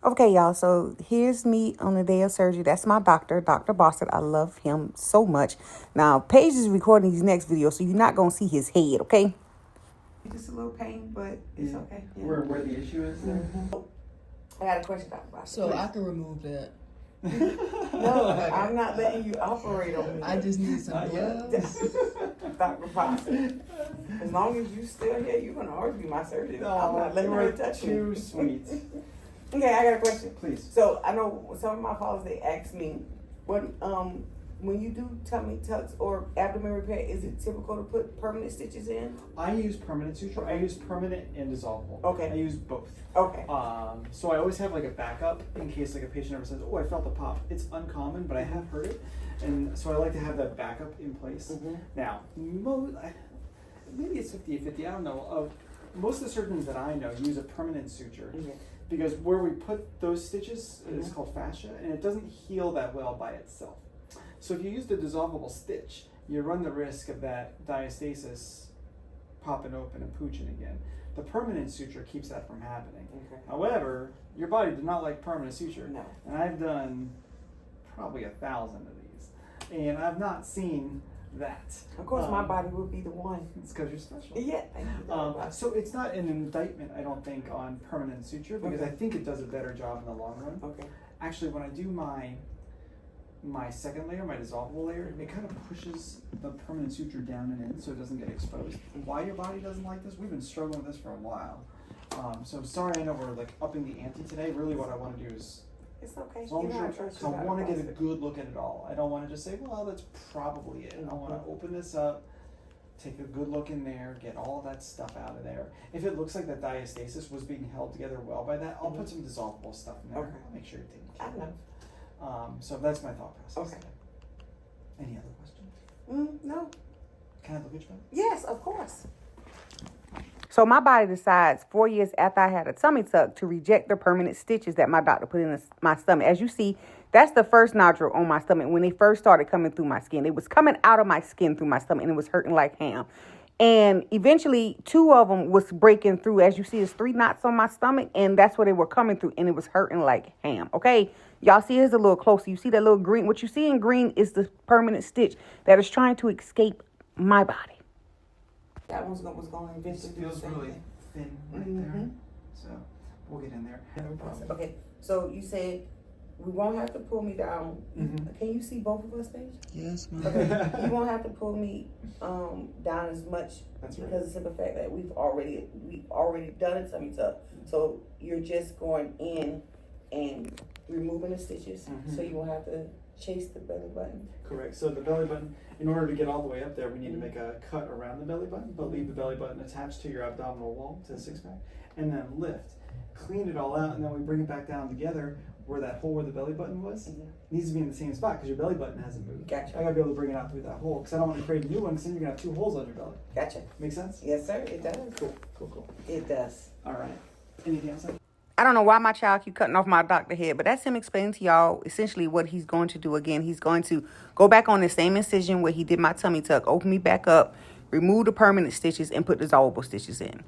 Okay, y'all, so here's me on the day of surgery. That's my doctor, Dr. Boston. I love him so much. Now, Paige is recording these next videos, so you're not going to see his head, okay? Just a little pain, but it's okay. Yeah. Where the issue is there? I got a question, Dr. Boston. So I can remove that. No, I'm not letting you operate on me. I just need some gloves. Dr. Boston, as long as you still here, you're going to argue my surgery. I'm not letting her touch too you. sweet. Okay, I got a question. Please. So I know some of my followers, they ask me, when you do tummy tucks or abdomen repair, is it typical to put permanent stitches in? I use permanent suture. I use permanent and dissolvable. Okay. I use both. Okay. So I always have like a backup in case like a patient ever says, "Oh, I felt the pop." It's uncommon, but I have heard it, and so I like to have that backup in place. Mm-hmm. Now, maybe it's 50-50. I don't know. Most of the surgeons that I know use a permanent suture. Mm-hmm. Because where we put those stitches is called fascia, and it doesn't heal that well by itself. So if you use the dissolvable stitch, you run the risk of that diastasis popping open and pooching again. The permanent suture keeps that from happening. Okay. However, your body does not like permanent suture. No. And I've done probably 1,000 of these, and I've not seen that. Of course, my body would be the one. It's because you're special. Yeah, thank you. So it's not an indictment, I don't think, on permanent suture, because I think it does a better job in the long run. Okay. Actually, when I do my second layer, my dissolvable layer, it kind of pushes the permanent suture down and in so it doesn't get exposed. Why your body doesn't like this? We've been struggling with this for a while. So sorry, I know we're like upping the ante today. Really, what I want to do is. It's okay. As long as I want to get a good look at it all. I don't want to just say, well, that's probably it. I want to open this up, take a good look in there, get all that stuff out of there. If it looks like that diastasis was being held together well by that, I'll put some dissolvable stuff in there. Okay. I'll make sure you're taken care of. So that's my thought process. Okay. Any other questions? No. Can I look at you? Yes, of course. So my body decides 4 years after I had a tummy tuck to reject the permanent stitches that my doctor put in my stomach. As you see, that's the first nodule on my stomach when they first started coming through my skin. It was coming out of my skin through my stomach, and it was hurting like ham. And eventually, 2 of them was breaking through. As you see, there's 3 knots on my stomach, and that's where they were coming through, and it was hurting like ham. Okay, y'all see, here's a little closer. You see that little green? What you see in green is the permanent stitch that is trying to escape my body. That was going to eventually do the same really thing. Thin right there. So we'll get in there. Okay, so you said we won't have to pull me down. Can you see both of us, Paige? Yes, ma'am. Okay, you won't have to pull me down as much. That's because of the simple fact that we've already done a tummy tuck. So you're just going in and removing the stitches, so you won't have to chase the belly button. Correct. So the belly button, in order to get all the way up there, we need to make a cut around the belly button, but leave the belly button attached to your abdominal wall, to the 6-pack, and then lift. Clean it all out, and then we bring it back down together where that hole where the belly button was. Needs to be in the same spot because your belly button hasn't moved. Gotcha. I gotta be able to bring it out through that hole because I don't want to create a new one because then you're gonna have 2 holes on your belly. Gotcha. Make sense? Yes, sir. It does. Cool. It does. All right. Anything else? I don't know why my child keep cutting off my doctor head, but that's him explaining to y'all essentially what he's going to do again. He's going to go back on the same incision where he did my tummy tuck, open me back up, remove the permanent stitches, and put dissolvable stitches in.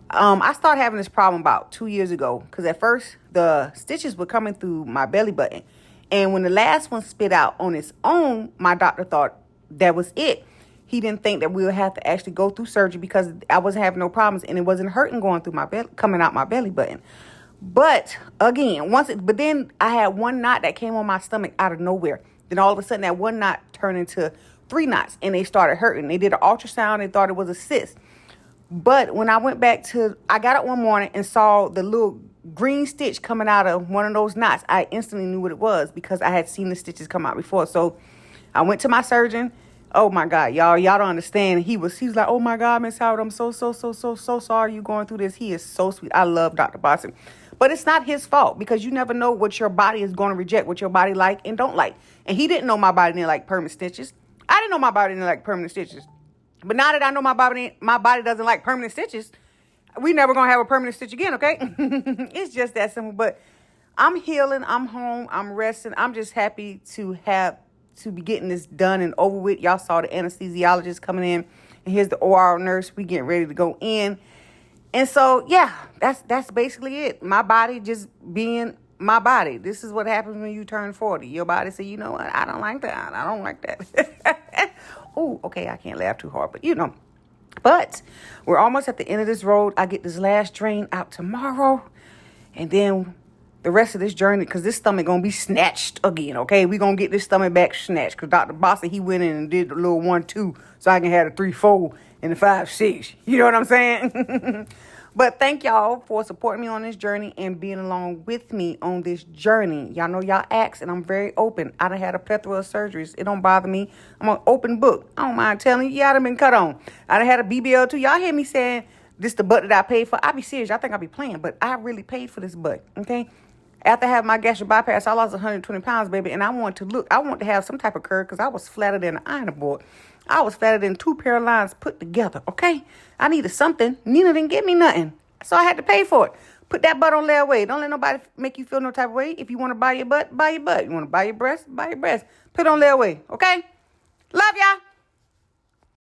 I started having this problem about 2 years ago because at first the stitches were coming through my belly button. And when the last one spit out on its own, my doctor thought that was it. He didn't think that we would have to actually go through surgery because I wasn't having no problems and it wasn't hurting going through my belly, coming out my belly button. But again, but then I had 1 knot that came on my stomach out of nowhere. Then all of a sudden that 1 knot turned into 3 knots and they started hurting. They did an ultrasound. They thought it was a cyst. But when I went back I got up one morning and saw the little green stitch coming out of one of those knots. I instantly knew what it was because I had seen the stitches come out before. So I went to my surgeon. Oh my God, y'all don't understand. He was like, oh my God, Miss Howard, I'm so sorry you going through this. He is so sweet. I love Dr. Boston. But it's not his fault because you never know what your body is going to reject, what your body like and don't like. And he didn't know my body didn't like permanent stitches. I didn't know my body didn't like permanent stitches. But now that I know my body doesn't like permanent stitches, we never going to have a permanent stitch again, okay? It's just that simple. But I'm healing. I'm home. I'm resting. I'm just happy to be getting this done and over with. Y'all saw the anesthesiologist coming in. And here's the OR nurse. We getting ready to go in. And so, yeah, that's basically it. My body just being my body. This is what happens when you turn 40. Your body say, you know what? I don't like that. I don't like that. Oh, okay, I can't laugh too hard, but you know. But we're almost at the end of this road. I get this last drain out tomorrow. And then the rest of this journey, because this stomach going to be snatched again, okay? We're going to get this stomach back snatched. Because Dr. Bossa, he went in and did the little 1-2 so I can have the 3-4 and the 5-6. You know what I'm saying? But thank y'all for supporting me on this journey and being along with me on this journey. Y'all know y'all ask, and I'm very open. I done had a plethora of surgeries. It don't bother me. I'm an open book. I don't mind telling you. Yeah, I done been cut on. I done had a BBL too. Y'all hear me saying this the butt that I paid for? I be serious. I think I be playing, but I really paid for this butt, okay? After having my gastric bypass, I lost 120 pounds, baby, and I want to have some type of curve because I was flatter than an iron board. I was fatter than 2 pair of lines put together, okay? I needed something. Nina didn't give me nothing, so I had to pay for it. Put that butt on layaway. Don't let nobody make you feel no type of way. If you want to buy your butt, buy your butt. You want to buy your breast, buy your breast. Put it on layaway, okay? Love y'all.